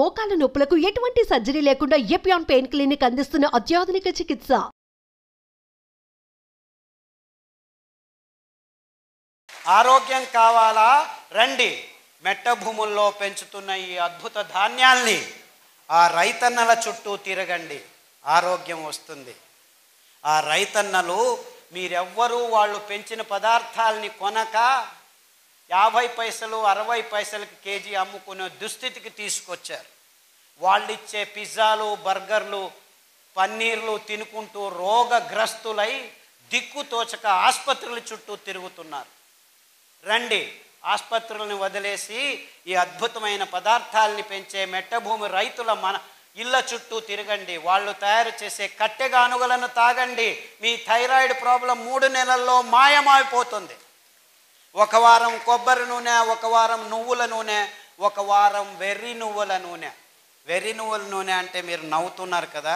మోకాల నొప్పులకు ఎటువంటి సర్జరీ లేకుండా ఎపియాన్ పెయిన్ క్లినిక్ అందిస్తున్న అత్యాధునిక చికిత్స. ఆరోగ్యం కావాలా? రండి. మెట్ట భూముల్లో పెంచుతున్న ఈ అద్భుత ధాన్యాల్ని ఆ రైతన్నల చుట్టూ తిరగండి, ఆరోగ్యం వస్తుంది. ఆ రైతన్నలు మీరెవ్వరూ వాళ్ళు పెంచిన పదార్థాలని కొనక 50 పైసలు 60 పైసలకి కేజీ అమ్ముకునే దుస్థితికి తీసుకొచ్చారు. వాళ్ళిచ్చే పిజ్జాలు, బర్గర్లు, పన్నీర్లు తినుకుంటూ రోగగ్రస్తులై దిక్కుతోచక ఆసుపత్రుల చుట్టూ తిరుగుతున్నారు. రండి, ఆసుపత్రులను వదిలేసి ఈ అద్భుతమైన పదార్థాలని పెంచే మెట్టభూమి రైతుల మన ఇళ్ళ చుట్టూ తిరగండి. వాళ్ళు తయారు చేసే కట్టెగానుగలను తాగండి. మీ థైరాయిడ్ ప్రాబ్లం 3 నెలల్లో మాయమైపోతుంది. ఒక వారం కొబ్బరి నూనె, ఒక వారం నువ్వుల నూనె, ఒక వారం వెర్రి నువ్వుల నూనె. వెర్రి నువ్వుల నూనె అంటే మీరు నవ్వుతున్నారు కదా,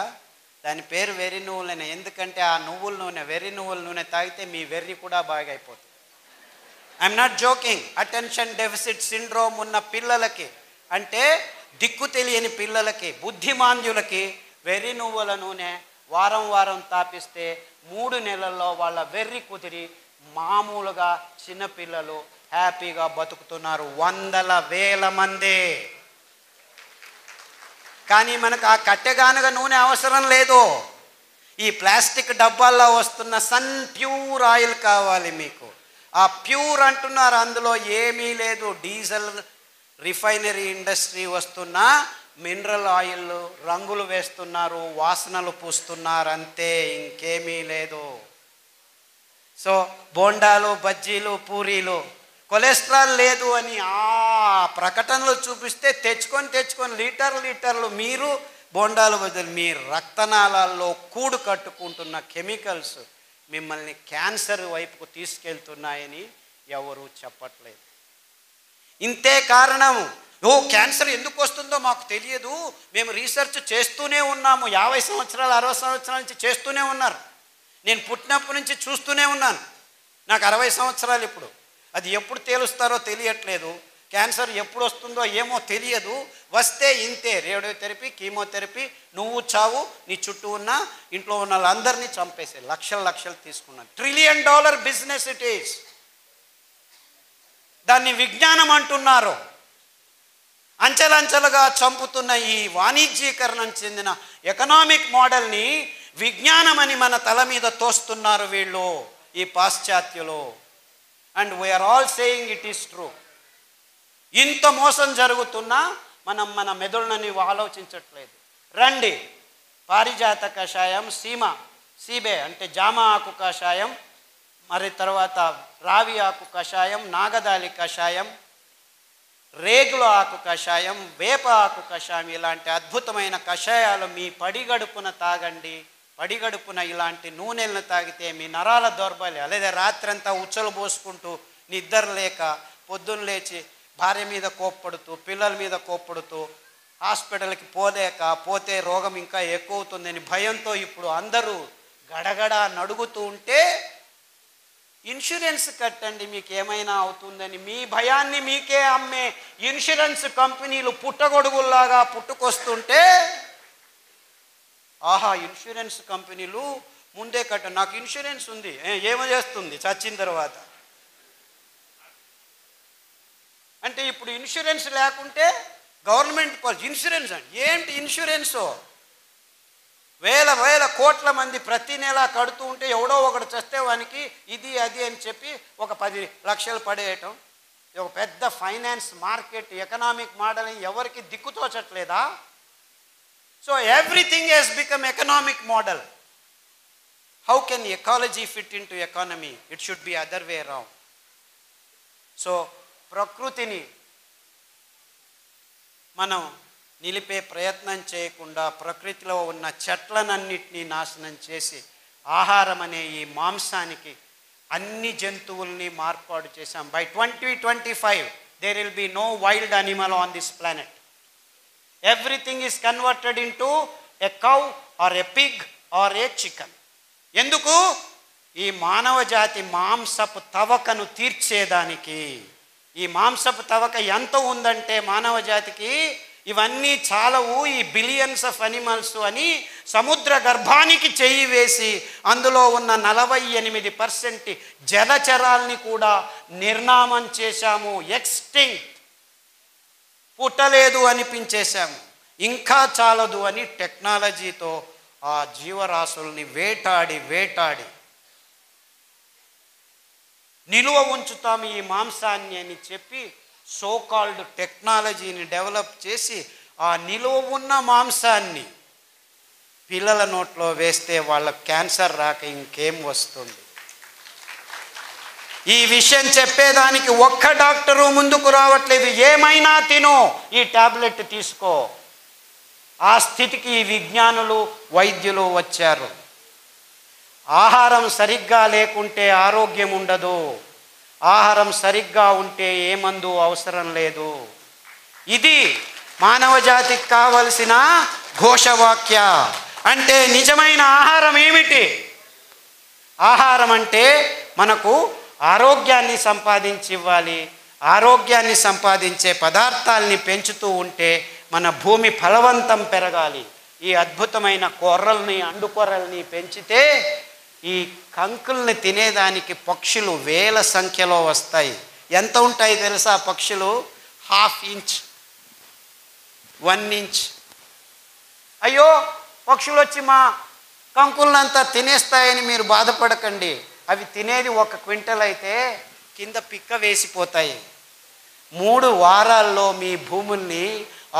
దాని పేరు వెర్రి నువ్వులనే. ఎందుకంటే ఆ నువ్వుల నూనె, వెర్రి నువ్వుల నూనె తాగితే మీ వెర్రి కూడా బాగా అయిపోతుంది. I'm not joking. Attention deficit syndrome ఉన్న పిల్లలకి, అంటే దిక్కు తెలియని పిల్లలకి, బుద్ధిమాంద్యులకి వెర్రి నువ్వుల నూనె వారం వారం తాపిస్తే 3 నెలల్లో వాళ్ళ వెర్రి కుదిరి మామూలుగా చిన్నపిల్లలు హ్యాపీగా బతుకుతున్నారు. 100,000 మంది. కానీ మనకు ఆ కట్టెగానుగ నూనె అవసరం లేదు. ఈ ప్లాస్టిక్ డబ్బాల్లో వస్తున్న సన్ ప్యూర్ ఆయిల్ కావాలి మీకు. ఆ ప్యూర్ అంటున్నారు, అందులో ఏమీ లేదు. డీజిల్ రిఫైనరీ ఇండస్ట్రీ వస్తున్న మినరల్ ఆయిల్ రంగులు వేస్తున్నారు, వాసనలు పూస్తున్నారు, అంతే, ఇంకేమీ లేదు. సో బోండాలు, బజ్జీలు, పూరీలు కొలెస్ట్రాల్ లేదు అని ఆ ప్రకటనలు చూపిస్తే తెచ్చుకొని లీటర్లు మీరు బోండాలు బదులు మీ రక్తనాళాల్లో కూడు కట్టుకుంటున్న కెమికల్స్ మిమ్మల్ని క్యాన్సర్ వైపుకు తీసుకెళ్తున్నాయని ఎవరూ చెప్పట్లేదు. ఇంతే కారణం. క్యాన్సర్ ఎందుకు వస్తుందో మాకు తెలియదు, మేము రీసెర్చ్ చేస్తూనే ఉన్నాము. 50 సంవత్సరాలు 60 సంవత్సరాల నుంచి చేస్తూనే ఉన్నారు. నేను పుట్టినప్పటి నుంచి చూస్తూనే ఉన్నాను. నాకు 60 సంవత్సరాలు ఇప్పుడు. అది ఎప్పుడు తేలుస్తారో తెలియట్లేదు. క్యాన్సర్ ఎప్పుడు వస్తుందో ఏమో తెలియదు. వస్తే ఇంతే, రేడియోథెరపీ, కీమోథెరపీ, నువ్వు చావు, నీ చుట్టూ ఉన్న ఇంట్లో ఉన్న వాళ్ళందరినీ చంపేసే లక్షలు తీసుకున్నాను. $1 ట్రిలియన్ బిజినెస్ ఇట్ ఈస్. దాన్ని విజ్ఞానం అంటున్నారు. అంచెలంచెలుగా చంపుతున్న ఈ వాణిజ్యీకరణం చెందిన ఎకనామిక్ మోడల్ని విజ్ఞానం అని మన తల మీద తోస్తున్నారు వీళ్ళు, ఈ పాశ్చాత్యులు. And we are all saying it is true. ఇంత మోసం జరుగుతున్నా మనం మన మెదడుని ఆలోచించట్లేదు. రండి, పారిజాత కషాయం, సీబే అంటే జామ ఆకు కషాయం, మరి తర్వాత రావి ఆకు కషాయం, నాగదాలి కషాయం, రేగుల ఆకు కషాయం, వేప ఆకు కషాయం, ఇలాంటి అద్భుతమైన కషాయాలు మీ పడిగడుపున తాగండి. పడిగడుపున ఇలాంటి నూనెలను తాగితే మీ నరాల దౌర్బల్యం, లేదా రాత్రంతా ఉచ్చలు పోసుకుంటూ నిద్ర లేక పొద్దున్న లేచి భార్య మీద కోప్పడుతూ, పిల్లల మీద కోప్పడుతూ, హాస్పిటల్కి పోతే రోగం ఇంకా ఎక్కువ అవుతుందని భయంతో ఇప్పుడు అందరూ గడగడ నడుగుతూ ఉంటే ఇన్సూరెన్స్ కట్టండి మీకు ఏమైనా అవుతుందని. మీ భయాన్ని మీకే అమ్మే ఇన్సూరెన్స్ కంపెనీలు పుట్టగొడుగుల్లాగా పుట్టుకొస్తుంటే, ఆహా ఇన్సూరెన్స్ కంపెనీలు ముందే నాకు ఇన్సూరెన్స్ ఉంది, ఏమో చేస్తుంది చచ్చిన తర్వాత అంటే. ఇప్పుడు ఇన్సూరెన్స్ లేకుంటే గవర్నమెంట్ ఇన్సూరెన్స్ అంటే ఏంటి? ఇన్సూరెన్సు వేల కోట్ల మంది ప్రతి నెల కడుతూ ఉంటే ఎవడో ఒకడు చస్తే వానికి ఇది అది అని చెప్పి ఒక 10 లక్షలు పడేయటం. ఒక పెద్ద ఫైనాన్స్ మార్కెట్ ఎకనామిక్ మోడల్ ఎవరికి దిక్కుతోచట్లేదా? So everything has become economic model. How can ecology fit into economy? It should be other way round. సో ప్రకృతిని మనం నిలిపే ప్రయత్నం చేయకుండా ప్రకృతిలో ఉన్న చెట్లనన్నిటినీ నాశనం చేసి ఆహారం అనే ఈ మాంసానికి అన్ని జంతువుల్ని మార్పాటు చేశాం. By 2025 there will be no wild animal on this planet. Everything is converted into a cow or a pig or a chicken. ఎందుకు? ఈ మానవ జాతి మాంసపు తవకను తీర్చేదానికి. ఈ మాంసపు తవక ఎంత ఉందంటే మానవ జాతికి ఇవన్నీ చాలవు, ఈ బిలియన్స్ ఆఫ్ అనిమల్స్ అని సముద్ర గర్భానికి చెయ్యి వేసి అందులో ఉన్న 48% జలచరాల్ని కూడా నిర్నామం చేశాము, ఎక్స్టింక్ట్, పుట్టలేదు అనిపించేశాము. ఇంకా చాలదు అని టెక్నాలజీతో ఆ జీవరాశుల్ని వేటాడి నిలువ ఉంచుతాము ఈ మాంసాన్ని అని చెప్పి సోకాల్డ్ టెక్నాలజీని డెవలప్ చేసి ఆ నిలువ ఉన్న మాంసాన్ని పిల్లల నోట్లో వేస్తే వాళ్ళకి క్యాన్సర్ రాక ఇంకేం వస్తుంది? ఈ విషయం చెప్పేదానికి ఒక్క డాక్టరు ముందుకు రావట్లేదు. ఏమైనా తిను, ఈ టాబ్లెట్ తీసుకో. ఆ స్థితికి ఈ విజ్ఞానులు వైద్యులు వచ్చారు. ఆహారం సరిగ్గా లేకుంటే ఆరోగ్యం ఉండదు, ఆహారం సరిగ్గా ఉంటే ఏ మందు అవసరం లేదు. ఇది మానవ జాతికి కావలసిన ఘోషవాక్య. అంటే నిజమైన ఆహారం ఏమిటి? ఆహారం అంటే మనకు ఆరోగ్యాన్ని సంపాదించి ఇవ్వాలి. ఆరోగ్యాన్ని సంపాదించే పదార్థాలని పెంచుతూ ఉంటే మన భూమి ఫలవంతం పెరగాలి. ఈ అద్భుతమైన కొర్రల్ని, అండుకొర్రల్ని పెంచితే ఈ కంకుల్ని తినేదానికి పక్షులు వేల సంఖ్యలో వస్తాయి. ఎంత ఉంటాయి తెలుసా పక్షులు? 1/2 ఇంచ్, 1 ఇంచ్. అయ్యో పక్షులు వచ్చి మా కంకులంతా తినేస్తాయని మీరు బాధపడకండి. అవి తినేది 1 క్వింటల్ అయితే కింద పిక్క వేసిపోతాయి. 3 వారాల్లో మీ భూముల్ని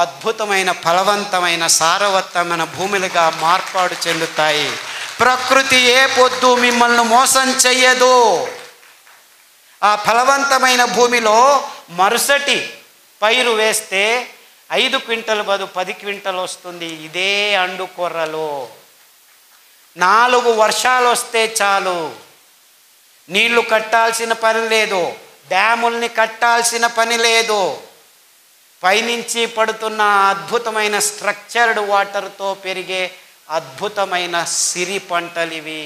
అద్భుతమైన ఫలవంతమైన సారవంతమైన భూములుగా మార్పాటు చెందుతాయి. ప్రకృతి ఏ పొద్దు మిమ్మల్ని మోసం చెయ్యదు. ఆ ఫలవంతమైన భూమిలో మరుసటి పైరు వేస్తే 5 క్వింటల్ బదులు 10 క్వింటల్ వస్తుంది. ఇదే అండుకొర్రలు. 4 వర్షాలు వస్తే చాలు, నీళ్లు కట్టాల్సిన పని లేదు, డ్యాముల్ని కట్టాల్సిన పని లేదు. పైనుంచి పడుతున్న అద్భుతమైన స్ట్రక్చర్డ్ వాటర్తో పెరిగే అద్భుతమైన సిరి పంటలు ఇవి.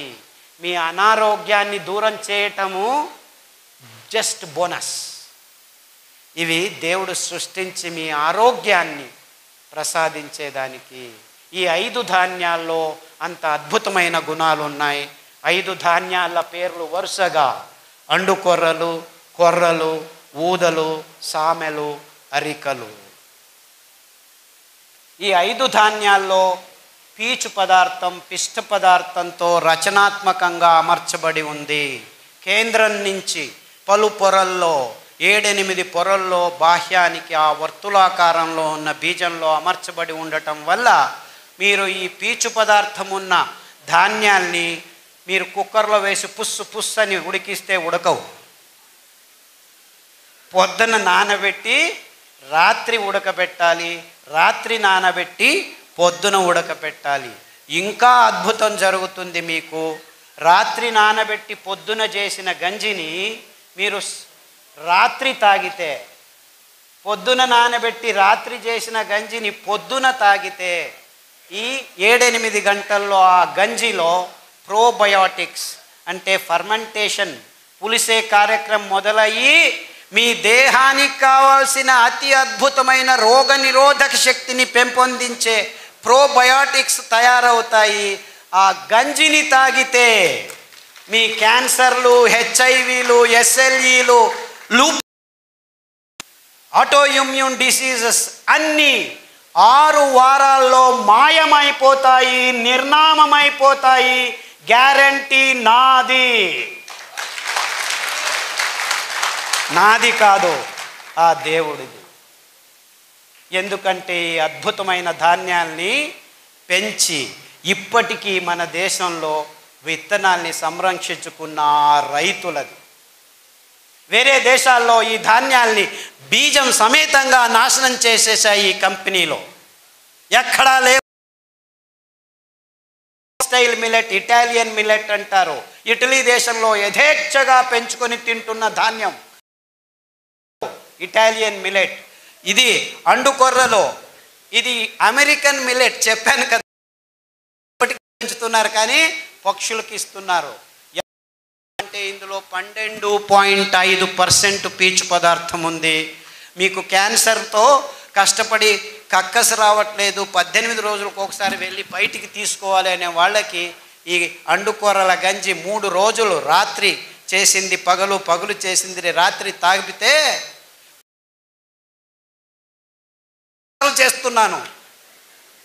మీ అనారోగ్యాన్ని దూరం చేయటము జస్ట్ బోనస్. ఇవి దేవుడు సృష్టించి మీ ఆరోగ్యాన్ని ప్రసాదించేదానికి. ఈ 5 ధాన్యాల్లో అంత అద్భుతమైన గుణాలు ఉన్నాయి. 5 ధాన్యాల పేర్లు వరుసగా అండుకొర్రలు, కొర్రలు, ఊదలు, సామెలు, అరికలు. ఈ 5 ధాన్యాల్లో పీచు పదార్థం పిష్ట పదార్థంతో రచనాత్మకంగా అమర్చబడి ఉంది. కేంద్రం నుంచి పలు పొరల్లో 7-8 పొరల్లో బాహ్యానికి ఆ వర్తులాకారంలో ఉన్న బీజంలో అమర్చబడి ఉండటం వల్ల మీరు ఈ పీచు పదార్థం ఉన్న ధాన్యాల్ని మీరు కుక్కర్లో వేసి పుస్సు అని ఉడికిస్తే ఉడకవు. పొద్దున నానబెట్టి రాత్రి ఉడకబెట్టాలి, రాత్రి నానబెట్టి పొద్దున ఉడకబెట్టాలి. ఇంకా అద్భుతం జరుగుతుంది మీకు. రాత్రి నానబెట్టి పొద్దున చేసిన గంజిని మీరు రాత్రి తాగితే, పొద్దున నానబెట్టి రాత్రి చేసిన గంజిని పొద్దున తాగితే ఈ 7-8 గంటల్లో ఆ గంజిలో ప్రోబయోటిక్స్ అంటే ఫర్మెంటేషన్, పులిసే కార్యక్రమం మొదలయ్యి మీ దేహానికి కావాల్సిన అతి అద్భుతమైన రోగ నిరోధక శక్తిని పెంపొందించే ప్రోబయోటిక్స్ తయారవుతాయి. ఆ గంజిని తాగితే మీ క్యాన్సర్లు, హెచ్ఐవీలు, ఎస్ఎల్ఈలు, లూప్, ఆటోఇమ్యూన్ డిసీజెస్ అన్నీ 6 వారాల్లో మాయమైపోతాయి, నిర్నామమైపోతాయి. గ్యారంటీ నాది. నాది కాదు, ఆ దేవుడిది. ఎందుకంటే ఈ అద్భుతమైన ధాన్యాల్ని పెంచి ఇప్పటికీ మన దేశంలో విత్తనాల్ని సంరక్షించుకున్న రైతులది. వేరే దేశాల్లో ఈ ధాన్యాల్ని బీజం సమేతంగా నాశనం చేసేసాయి ఈ కంపెనీలో. ఎక్కడా లేవు. స్టైల్ మిల్లెట్, ఇటాలియన్ మిల్లెట్ అంటారు. ఇటలీ దేశంలో యథేచ్ఛగా పెంచుకొని తింటున్న ధాన్యం ఇటాలియన్ మిల్లెట్. ఇది అండుకొర్రలో, ఇది అమెరికన్ మిల్లెట్. చెప్పాను కదా, ఇప్పటికీ పెంచుతున్నారు కానీ పక్షులకి ఇస్తున్నారు. అంటే ఇందులో 12.5% పీచు పదార్థం ఉంది. మీకు క్యాన్సర్తో కష్టపడి కక్కసు రావట్లేదు, 18 రోజులకు ఒకసారి వెళ్ళి బయటికి తీసుకోవాలి అనే వాళ్ళకి ఈ అండుకూరల గంజి 3 రోజులు రాత్రి చేసింది పగలు, పగలు చేసింది రాత్రి తాగితే చేస్తున్నాను,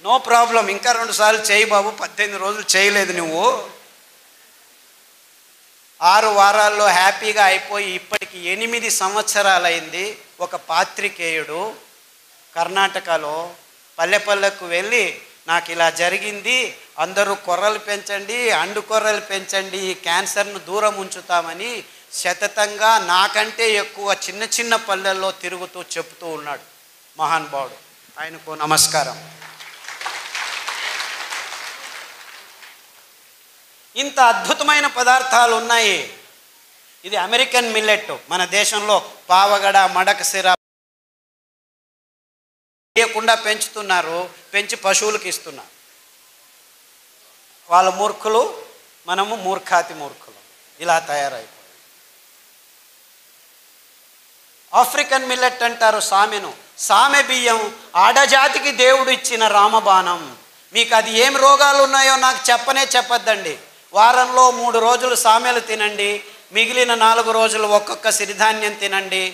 నో ప్రాబ్లం, ఇంకా 2 సార్లు చేయి బాబు, 18 రోజులు చేయలేదు నువ్వు, 6 వారాల్లో హ్యాపీగా అయిపోయి ఇప్పటికి 8 సంవత్సరాలైంది. ఒక పాత్రికేయుడు కర్ణాటకలో పల్లెకు వెళ్ళి నాకు ఇలా జరిగింది, అందరూ కొర్రలు పెంచండి, అండు కొర్రలు పెంచండి, క్యాన్సర్ను దూరం ఉంచుతామని శతతంగా నాకంటే ఎక్కువ చిన్న చిన్న పల్లెల్లో తిరుగుతూ చెప్తూ ఉన్నాడు మహానుభావుడు. ఆయనకు నమస్కారం. ఇంత అద్భుతమైన పదార్థాలు ఉన్నాయి. ఇది అమెరికన్ మిల్లెట్, మన దేశంలో పావగడ, మడకసిర లేకుండా పెంచుతున్నారు, పెంచి పశువులకు ఇస్తున్నారు. వాళ్ళ మూర్ఖులు, మనము మూర్ఖాతి మూర్ఖులు, ఇలా తయారైపోయి. ఆఫ్రికన్ మిల్లెట్ అంటారు సామెను. సామె బియ్యం ఆడజాతికి దేవుడు ఇచ్చిన రామబాణం. మీకు అది ఏం రోగాలు ఉన్నాయో నాకు చెప్పొద్దండి. వారంలో 3 రోజులు సామెలు తినండి, మిగిలిన 4 రోజులు ఒక్కొక్క సిరిధాన్యం తినండి.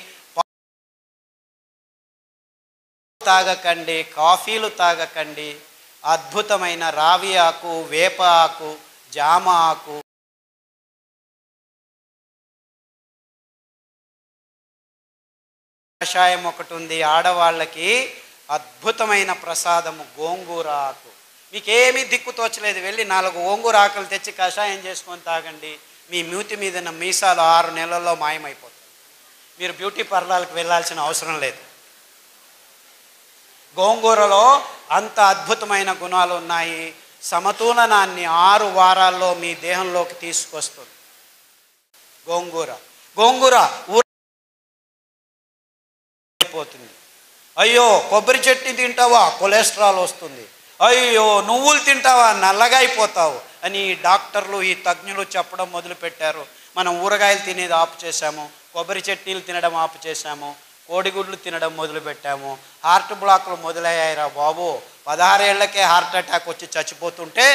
తాగకండి, కాఫీలు తాగకండి. అద్భుతమైన రావి ఆకు, వేప ఆకు, జామ ఆకు, కషాయం ఒకటి ఉంది ఆడవాళ్ళకి, అద్భుతమైన ప్రసాదము గోంగూర ఆకు. మీకేమీ దిక్కు తోచలేదు, వెళ్ళి 4 గోంగూర ఆకులు తెచ్చి కషాయం చేసుకొని తాగండి. మీ మూతి మీద మీసాలు 6 నెలల్లో మాయమైపోతాయి. మీరు బ్యూటీ పార్లర్కి వెళ్ళాల్సిన అవసరం లేదు. గోంగూరలో అంత అద్భుతమైన గుణాలు ఉన్నాయి. సమతులనాన్ని 6 వారాల్లో మీ దేహంలోకి తీసుకొస్తుంది గోంగూర. గోంగూర ఊరిపోతుంది. అయ్యో కొబ్బరి చట్నీ తింటావా, కొలెస్ట్రాల్ వస్తుంది. అయ్యో నువ్వులు తింటావా, నల్లగా అయిపోతావు అని డాక్టర్లు, ఈ తజ్ఞులు చెప్పడం మొదలుపెట్టారు. మనం ఊరగాయలు తినేది ఆపు చేశాము, కొబ్బరి చట్నీలు తినడం ఆపు చేశాము, కోడిగుడ్లు తినడం మొదలుపెట్టాము. హార్ట్ బ్లాక్లు మొదలయ్యాయిరా బాబు. 16 ఏళ్లకే హార్ట్ అటాక్ వచ్చి చచ్చిపోతుంటే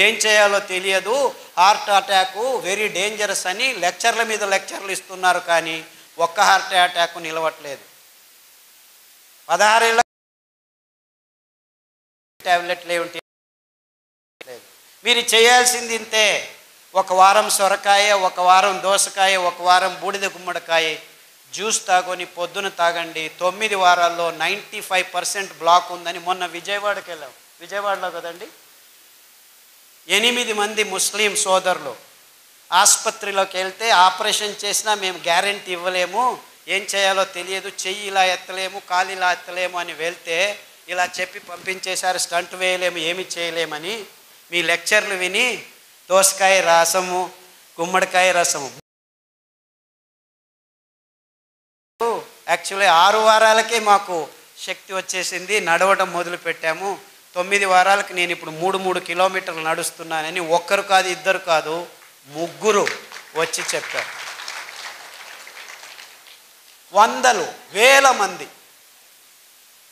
ఏం చేయాలో తెలియదు. హార్ట్ అటాక్ వెరీ డేంజరస్ అని లెక్చర్ల మీద లెక్చర్లు ఇస్తున్నారు, కానీ ఒక్క హార్ట్ అటాక్ నిలవట్లేదు. 16 ఏళ్ళ ట్యాబ్లెట్లు ఏమిటి లేదు. మీరు చేయాల్సింది ఇంతే. 1 వారం సొరకాయ, 1 వారం దోసకాయ, 1 వారం బూడిద గుమ్మడికాయ జ్యూస్ తాగొని పొద్దున తాగండి. 9 వారాల్లో 95% బ్లాక్ ఉందని మొన్న విజయవాడకి వెళ్ళాం. విజయవాడలో కదండి, 8 మంది ముస్లిం సోదరులు ఆసుపత్రిలోకి వెళ్తే ఆపరేషన్ చేసినా మేము గ్యారెంటీ ఇవ్వలేము, ఏం చేయాలో తెలియదు, చెయ్యి ఇలా ఎత్తలేము, కాలు ఇలా ఎత్తలేము అని వెళ్తే ఇలా చెప్పి పంపించేశారు. స్టంట్ వేయలేము, ఏమి చేయలేమని. మీ లెక్చర్లు విని దోసకాయ రసము, గుమ్మడికాయ రసము, యాక్చువల్లీ 6 వారాలకే మాకు శక్తి వచ్చేసింది, నడవడం మొదలు పెట్టాము. 9 వారాలకు నేను ఇప్పుడు 3 కిలోమీటర్లు నడుస్తున్నానని ఒక్కరు కాదు, ఇద్దరు కాదు, 3 వచ్చి చెప్పారు. వందలు, వేల మంది.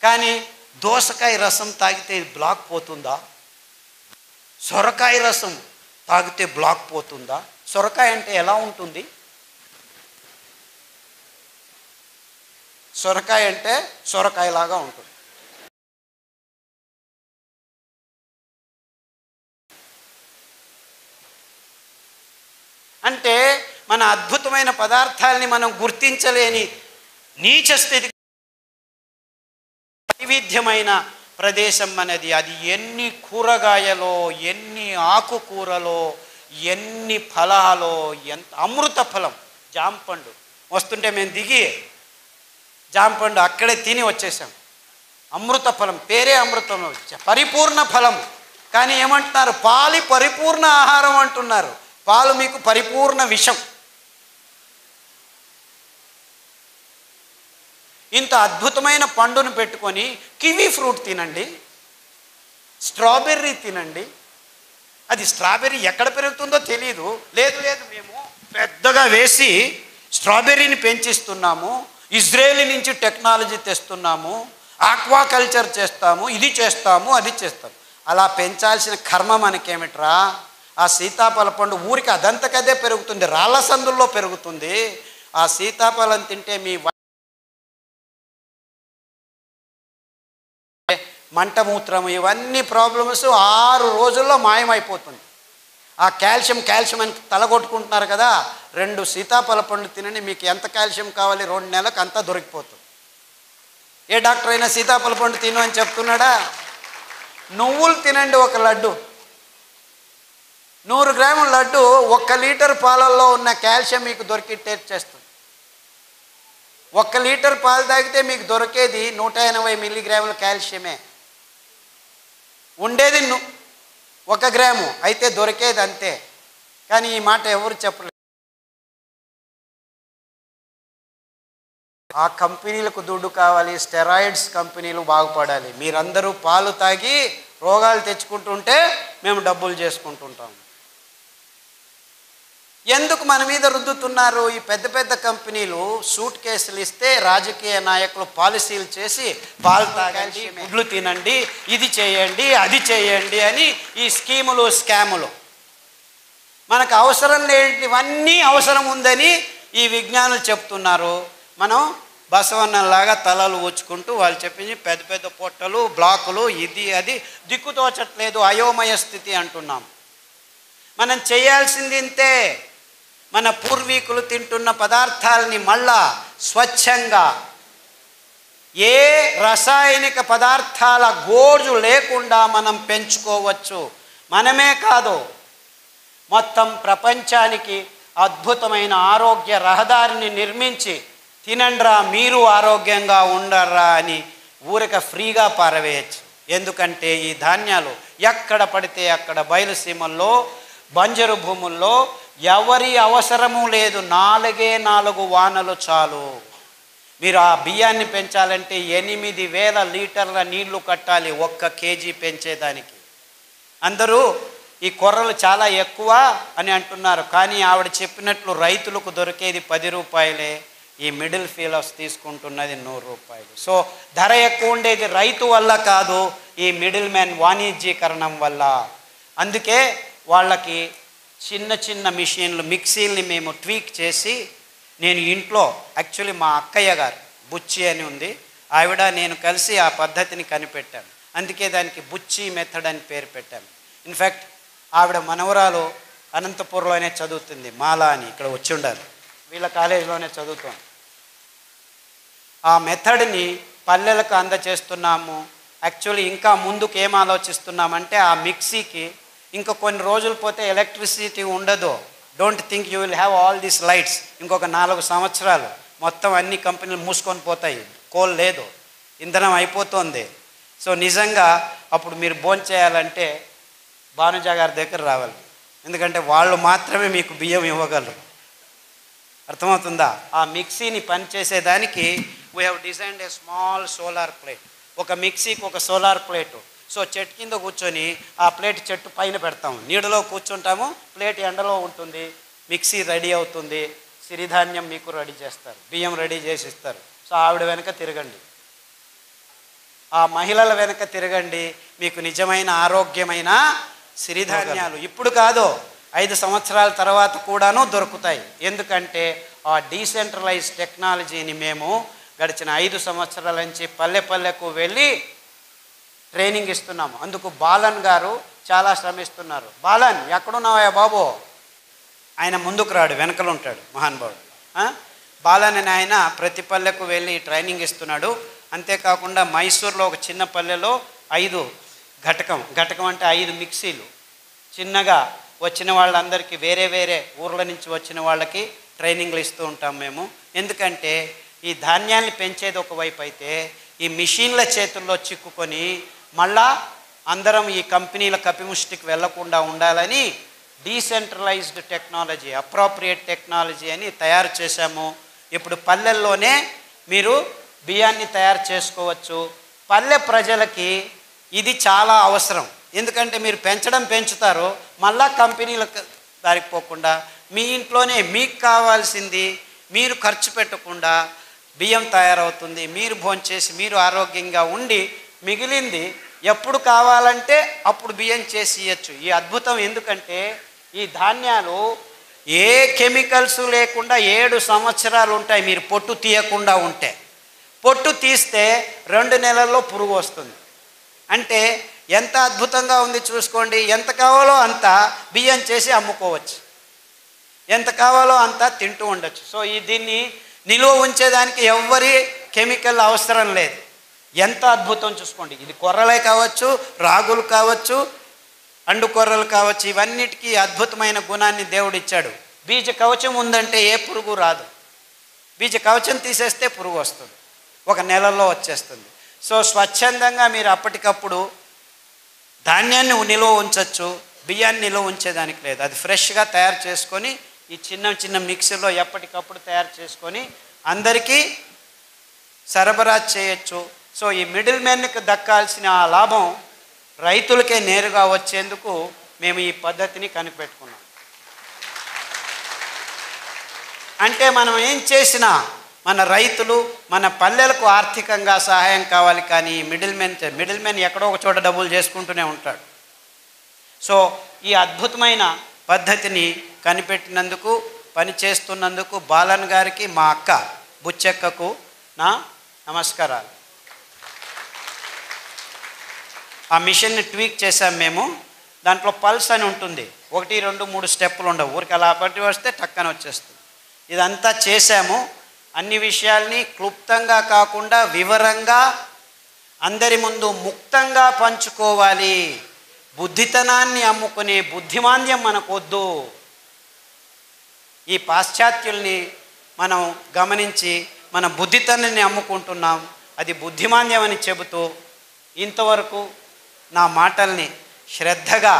కానీ దోసకాయ రసం తాగితే బ్లాక్ పోతుందా? సొరకాయ రసం తాగితే బ్లాక్ పోతుందా? సొరకాయ అంటే ఎలా ఉంటుంది? సొరకాయ అంటే సొరకాయలాగా ఉంటుంది. అంటే మన అద్భుతమైన పదార్థాలని మనం గుర్తించలేని నీచ స్థితి, వైవిధ్యమైన ప్రదేశం అనేది. అది ఎన్ని కూరగాయలో, ఎన్ని ఆకుకూరలో, ఎన్ని ఫలాలో, ఎంత అమృత ఫలం. జాంపండు వస్తుంటే మేము దిగి జాంపండు అక్కడే తిని వచ్చేసాం. అమృత ఫలం, పేరే అమృతం, పరిపూర్ణ ఫలం. కానీ ఏమంటున్నారు? పాలు పరిపూర్ణ ఆహారం అంటున్నారు. పాలు మీకు పరిపూర్ణ విషం. ఇంత అద్భుతమైన పండును పెట్టుకొని కివీ ఫ్రూట్ తినండి, స్ట్రాబెర్రీ తినండి. అది స్ట్రాబెర్రీ ఎక్కడ పెరుగుతుందో తెలియదు. లేదు మేము పెద్దగా వేసి స్ట్రాబెర్రీని పెంచిస్తున్నాము, ఇజ్రాయేల్ నుంచి టెక్నాలజీ తెస్తున్నాము, ఆక్వాకల్చర్ చేస్తాము, ఇది చేస్తాము, అది చేస్తాము. అలా పెంచాల్సిన కర్మ మనకేమిట్రా? ఆ సీతాఫల పండు ఊరికి అదంతకదే పెరుగుతుంది, రాళ్ళ సందుల్లో పెరుగుతుంది. ఆ సీతాఫలం తింటే మీ మంటమూత్రము ఇవన్నీ ప్రాబ్లమ్స్ 6 రోజుల్లో మాయమైపోతుంది. ఆ కాల్షియం అని తలగొట్టుకుంటున్నారు కదా, 2 సీతాఫల పండు తినండి, మీకు ఎంత కాల్షియం కావాలి 2 నెలలకు అంతా దొరికిపోతుంది. ఏ డాక్టర్ అయినా సీతాఫల పండు తిను అని చెప్తున్నాడా? నువ్వులు తినండి, 1 లడ్డు, 100 గ్రాముల లడ్డు 1 లీటర్ పాలల్లో ఉన్న కాల్షియం మీకు దొరికి టేస్ట్ చేస్తుంది. 1 లీటర్ పాలు తాగితే మీకు దొరికేది 180 మిల్లీగ్రాముల కాల్షియమే. ఉండేది 1 గ్రాము, అయితే దొరికేది అంతే. కానీ ఈ మాట ఎవరు చెప్పలేదు. ఆ కంపెనీలకు దుడ్డు కావాలి, స్టెరాయిడ్స్ కంపెనీలు బాగుపడాలి. మీరందరూ పాలు తాగి రోగాలు తెచ్చుకుంటుంటే మేము డబ్బులు చేసుకుంటుంటాం. ఎందుకు మన మీద రుద్దుతున్నారు? ఈ పెద్ద పెద్ద కంపెనీలు సూట్ కేసులు ఇస్తే రాజకీయ నాయకులు పాలసీలు చేసి పాలు తాగండి, గుడ్లు తినండి, ఇది చేయండి, అది చేయండి అని ఈ స్కీములు స్కాములు. మనకు అవసరం లేనివన్నీ అవసరం ఉందని ఈ విజ్ఞానులు చెప్తున్నారు. మనం బసవన్నలాగా తలలు ఊచుకుంటూ వాళ్ళు చెప్పింది పెద్ద పెద్ద పొట్టలు, బ్లాకులు, ఇది అది దిక్కుతోచట్లేదు, అయోమయ స్థితి అంటున్నాం. మనం చేయాల్సింది ఇంతే. మన పూర్వీకులు తింటున్న పదార్థాలని మళ్ళా స్వచ్ఛంగా ఏ రసాయనిక పదార్థాల గోజు లేకుండా మనం పెంచుకోవచ్చు. మనమే కాదు, మొత్తం ప్రపంచానికి అద్భుతమైన ఆరోగ్య రహదారిని నిర్మించి తినండ్రా మీరు ఆరోగ్యంగా ఉండర్రా అని ఊరిక ఫ్రీగా పారవేయచ్చు. ఎందుకంటే ఈ ధాన్యాలు ఎక్కడ పడితే అక్కడ బయలుసీమల్లో, బంజరు భూముల్లో ఎవరి అవసరము లేదు, 4 వానలు చాలు. మీరు ఆ బియ్యాన్ని పెంచాలంటే 8,000 లీటర్ల నీళ్లు కట్టాలి 1 కేజీ పెంచేదానికి. అందరూ ఈ కొర్రలు చాలా ఎక్కువ అని అంటున్నారు, కానీ ఆవిడ చెప్పినట్లు రైతులకు దొరికేది 10 రూపాయలే, ఈ మిడిల్ ఫీలర్స్ తీసుకుంటున్నది 100 రూపాయలు. సో ధర ఎక్కువ ఉండేది రైతు వల్ల కాదు, ఈ మిడిల్ మ్యాన్ వాణిజ్యీకరణం వల్ల. అందుకే వాళ్ళకి చిన్న చిన్న మిషన్లు, మిక్సీల్ని మేము ట్వీక్ చేసి, నేను ఇంట్లో యాక్చువల్లీ మా అక్కయ్య గారు బుచ్చి అని ఉంది, ఆవిడ నేను కలిసి ఆ పద్ధతిని కనిపెట్టాను. అందుకే దానికి బుచ్చి మెథడ్ అని పేరు పెట్టాము. ఇన్ఫ్యాక్ట్ ఆవిడ మనవరాలు అనంతపూర్లోనే చదువుతుంది, మాలా అని, ఇక్కడ వచ్చి ఉండాలి, వీళ్ళ కాలేజీలోనే చదువుతాం. ఆ మెథడ్ని పల్లెలకు అందచేస్తున్నాము. యాక్చువల్లీ ఇంకా ముందుకు ఏం ఆలోచిస్తున్నామంటే, ఆ మిక్సీకి ఇంకా కొన్ని రోజులు పోతే ఎలక్ట్రిసిటీ ఉండదు. Don't think you will have all these lights. ఇంకొక 4 సంవత్సరాలు మొత్తం అన్ని కంపెనీలు మూసుకొని పోతాయి, కోల్ లేదు, ఇంధనం అయిపోతుంది. సో నిజంగా అప్పుడు మీరు భోంచేయాలంటే భానుజ గారి దగ్గర రావాలి, ఎందుకంటే వాళ్ళు మాత్రమే మీకు బియ్యం ఇవ్వగలరు. అర్థమవుతుందా? ఆ మిక్సీని పనిచేసేదానికి we have designed a small solar plate. ఒక మిక్సీకి ఒక సోలార్ ప్లేటు. సో చెట్టు కింద కూర్చొని ఆ ప్లేట్ చెట్టు పైన పెడతాము, నీడలో కూర్చుంటాము, ప్లేట్ ఎండలో ఉంటుంది, మిక్సీ రెడీ అవుతుంది, సిరిధాన్యం మీకు రెడీ చేస్తారు, బియ్యం రెడీ చేసి ఇస్తారు. సో ఆవిడ వెనక తిరగండి, ఆ మహిళల వెనక తిరగండి, మీకు నిజమైన ఆరోగ్యమైన సిరిధాన్యాలు ఇప్పుడు కాదు 5 సంవత్సరాల తర్వాత కూడాను దొరుకుతాయి. ఎందుకంటే ఆ డీసెంట్రలైజ్ టెక్నాలజీని మేము గడిచిన 5 సంవత్సరాల నుంచి పల్లె పల్లెకు వెళ్ళి ట్రైనింగ్ ఇస్తున్నాము. అందుకు బాలన్ గారు చాలా శ్రమిస్తున్నారు. బాలన్ ఎక్కడున్నావా బాబు? ఆయన ముందుకు రాడు, వెనకలు ఉంటాడు మహానుభావుడు. బాలన్ అని ఆయన ప్రతి పల్లెకు వెళ్ళి ట్రైనింగ్ ఇస్తున్నాడు. అంతేకాకుండా మైసూర్లో ఒక చిన్న పల్లెలో 5 ఘటకం అంటే 5 మిక్సీలు చిన్నగా వచ్చిన వాళ్ళందరికీ, వేరే వేరే ఊర్ల నుంచి వచ్చిన వాళ్ళకి ట్రైనింగ్లు ఇస్తూ ఉంటాం మేము. ఎందుకంటే ఈ ధాన్యాన్ని పెంచేది ఒకవైపు అయితే, ఈ మిషన్ల చేతుల్లో చిక్కుకొని మళ్ళా అందరం ఈ కంపెనీల కపిముష్టికి వెళ్లకుండా ఉండాలని డీసెంట్రలైజ్డ్ టెక్నాలజీ, అప్రోప్రియేట్ టెక్నాలజీ అని తయారు చేశాము. ఇప్పుడు పల్లెల్లోనే మీరు బియ్యాన్ని తయారు చేసుకోవచ్చు. పల్లె ప్రజలకి ఇది చాలా అవసరం. ఎందుకంటే మీరు పెంచుతారు, మళ్ళా కంపెనీలకు దారికి పోకుండా మీ ఇంట్లోనే మీకు కావాల్సింది మీరు ఖర్చు పెట్టకుండా బియ్యం తయారవుతుంది, మీరు భోంచేసి మీరు ఆరోగ్యంగా ఉండి మిగిలింది ఎప్పుడు కావాలంటే అప్పుడు బియ్యం చేసి ఇవ్వచ్చు. ఈ అద్భుతం ఎందుకంటే ఈ ధాన్యాలు ఏ కెమికల్స్ లేకుండా 7 సంవత్సరాలు ఉంటాయి మీరు పొట్టు తీయకుండా ఉంటే. పొట్టు తీస్తే 2 నెలల్లో పురుగు వస్తుంది. అంటే ఎంత అద్భుతంగా ఉంది చూసుకోండి. ఎంత కావాలో అంత బియ్యం చేసి అమ్ముకోవచ్చు, ఎంత కావాలో అంత తింటూ ఉండొచ్చు. సో దీన్ని నిలువ ఉంచేదానికి ఎవ్వరి కెమికల్ అవసరం లేదు. ఎంత అద్భుతం చూసుకోండి. ఇది కొర్రలే కావచ్చు, రాగులు కావచ్చు, అండు కొర్రలు కావచ్చు, ఇవన్నిటికీ అద్భుతమైన గుణాన్ని దేవుడు ఇచ్చాడు. బీజ కవచం ఉందంటే ఏ పురుగు రాదు. బీజ కవచం తీసేస్తే పురుగు వస్తుంది, 1 నెలలో వచ్చేస్తుంది. సో స్వచ్ఛందంగా మీరు అప్పటికప్పుడు ధాన్యాన్ని నిలువ ఉంచవచ్చు, బియ్యాన్ని నిలువ ఉంచేదానికి లేదు. అది ఫ్రెష్గా తయారు చేసుకొని ఈ చిన్న మిక్సీలో ఎప్పటికప్పుడు తయారు చేసుకొని అందరికీ సరఫరా చేయొచ్చు. సో ఈ మిడిల్ మ్యాన్కి దక్కాల్సిన ఆ లాభం రైతులకే నేరుగా వచ్చేందుకు మేము ఈ పద్ధతిని కనిపెట్టుకున్నాం. అంటే మనం ఏం చేసినా మన రైతులు, మన పల్లెలకు ఆర్థికంగా సహాయం కావాలి. కానీ మిడిల్ మ్యాన్ ఎక్కడో ఒక చోట డబ్బులు చేసుకుంటూనే ఉంటాడు. సో ఈ అద్భుతమైన పద్ధతిని కనిపెట్టినందుకు, పనిచేస్తున్నందుకు బాలన్ గారికి, మా అక్క బుచ్చెక్కకు నా నమస్కారాలు. ఆ మిషన్ని ట్వీక్ చేసాం మేము. దాంట్లో పల్స్ అని ఉంటుంది, 1, 2, 3 స్టెప్పులు ఉండవు. ఊరికి అలా పట్టి వస్తే టక్కన వచ్చేస్తుంది. ఇదంతా చేశాము. అన్ని విషయాల్ని క్లుప్తంగా కాకుండా వివరంగా అందరి ముందు ముక్తంగా పంచుకోవాలి. బుద్ధితనాన్ని అమ్ముకునే బుద్ధిమాంద్యం మనకొద్దు. ఈ పాశ్చాత్యుల్ని మనం గమనించి మన బుద్ధితనాన్ని అమ్ముకుంటున్నాం, అది బుద్ధిమాంద్యం అని చెబుతూ ఇంతవరకు నా మాటల్ని శ్రద్ధగా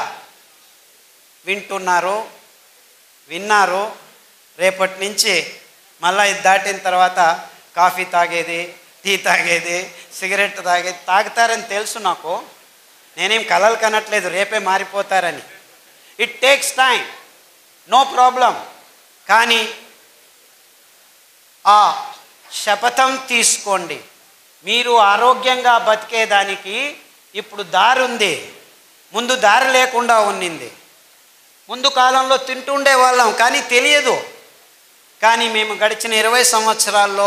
విన్నారు. రేపటి నుంచి మళ్ళీ ఇది దాటిన తర్వాత కాఫీ తాగేది, టీ తాగేది, సిగరెట్ తాగేది తాగుతారని తెలుసు నాకు. నేనేం కలలు కనట్లేదు రేపే మారిపోతారని. It takes time, no problem. కానీ ఆ శపథం తీసుకోండి. మీరు ఆరోగ్యంగా బతికేదానికి ఇప్పుడు దారి ఉంది, ముందు దారి లేకుండా ఉన్నింది. ముందు కాలంలో తింటుండే వాళ్ళం కానీ తెలియదు. కానీ మేము గడిచిన 20 సంవత్సరాల్లో